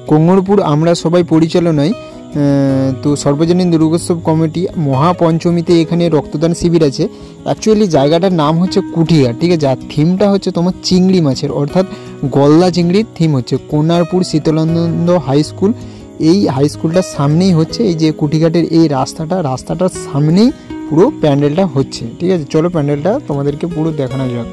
কোঙ্গরপুর আমরা সবাই পরিচালনায় তো সর্বজনীন দুর্গোৎসব কমিটি মহাপঞ্চমীতে এখানে রক্তদান শিবির আছে। অ্যাকচুয়ালি জায়গাটার নাম হচ্ছে কুটিঘাট, ঠিক আছে। আর থিমটা হচ্ছে তোমার চিংড়ি মাছের, অর্থাৎ গলদা চিংড়ির থিম হচ্ছে। কোনারপুর শীতলানন্দ হাই স্কুল, এই হাই স্কুলটার সামনেই হচ্ছে এই যে কুটিঘাটের এই রাস্তাটার সামনেই পুরো প্যান্ডেলটা হচ্ছে, ঠিক আছে। চলো প্যান্ডেলটা তোমাদেরকে পুরো দেখানো যাক।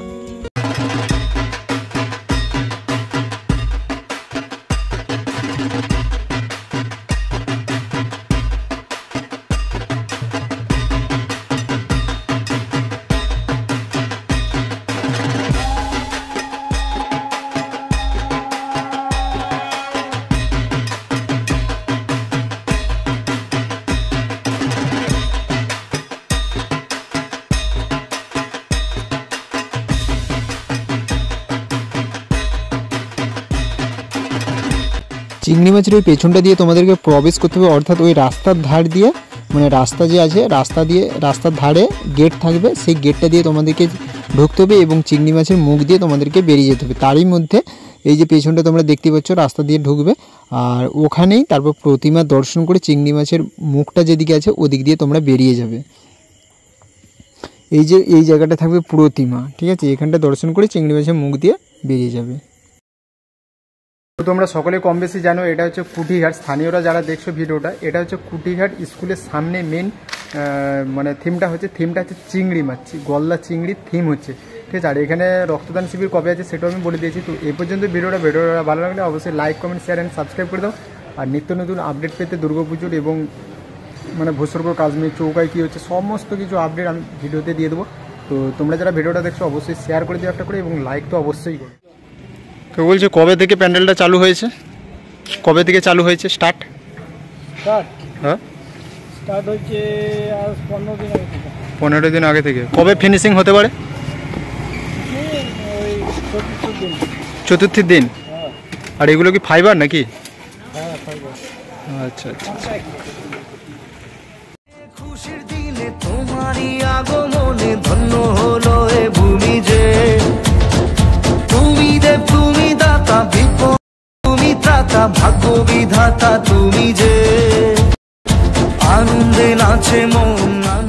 চিংড়ি মাছের ওই পেছনটা দিয়ে তোমাদেরকে প্রবেশ করতে হবে, অর্থাৎ ওই রাস্তার ধার দিয়ে, মানে রাস্তা যে আছে রাস্তার ধারে গেট থাকবে, সেই গেটটা দিয়ে তোমাদেরকে ঢুকতে হবে এবং চিংড়ি মাছের মুখ দিয়ে তোমাদেরকে বেরিয়ে যেতে হবে। তারই মধ্যে এই যে পেছনটা তোমরা দেখতে পাচ্ছ রাস্তা দিয়ে ঢুকবে, আর ওখানেই তারপর প্রতিমা দর্শন করে চিংড়ি মাছের মুখটা যেদিকে আছে ওদিক দিয়ে তোমরা বেরিয়ে যাবে। এই যে এই জায়গাটা থাকবে প্রতিমা, ঠিক আছে। এখানটা দর্শন করে চিংড়ি মাছের মুখ দিয়ে বেরিয়ে যাবে। তোমরা সকলে কম বেশি জানো এটা হচ্ছে কুটিঘাট। স্থানীয়রা যারা দেখছো ভিডিওটা, এটা হচ্ছে কুটিঘাট স্কুলের সামনে মেন মানে থিমটা হচ্ছে চিংড়ি মাছ, গলদা চিংড়ির থিম হচ্ছে, ঠিক আছে। আর এখানে রক্তদান শিবির কবে আছে সেটাও আমি বলে দিয়েছি। তো এই পর্যন্ত ভিডিওটা ভালো লাগলে অবশ্যই like, comment, share and subscribe করে দাও। আর নিত্য নতুন আপডেট পেতে দুর্গাপুজোর এবং মানে ভূস্বর্গ কাশ্মীর চৌকায় কী হচ্ছে সমস্ত কিছু আপডেট আমি ভিডিওতে দিয়ে দেবো। তো তোমরা যারা ভিডিওটা দেখছো অবশ্যই শেয়ার করে দিও একটা করে, এবং লাইক তো অবশ্যই করো। তো বলছে কবে থেকে প্যান্ডেলটা চালু হয়েছে, কবে থেকে চালু হয়েছে স্টার্ট? হ্যাঁ স্টার্ট হচ্ছে আজ 15 দিন আগে থেকে। কবে ফিনিশিং হতে পারে? চতুর্থীর দিন। আর এগুলো কি ফাইবার নাকি? আচ্ছা আচ্ছা। খুশির দিনে তোমারই আগমনে ধন্য হলো এ ভূমি যে, তুমি দেব তুমি দাতা, বিপদ তুমি ত্রাতা, ভাগ্য বিধাতা তুমি যে, আনন্দে নাচে মন।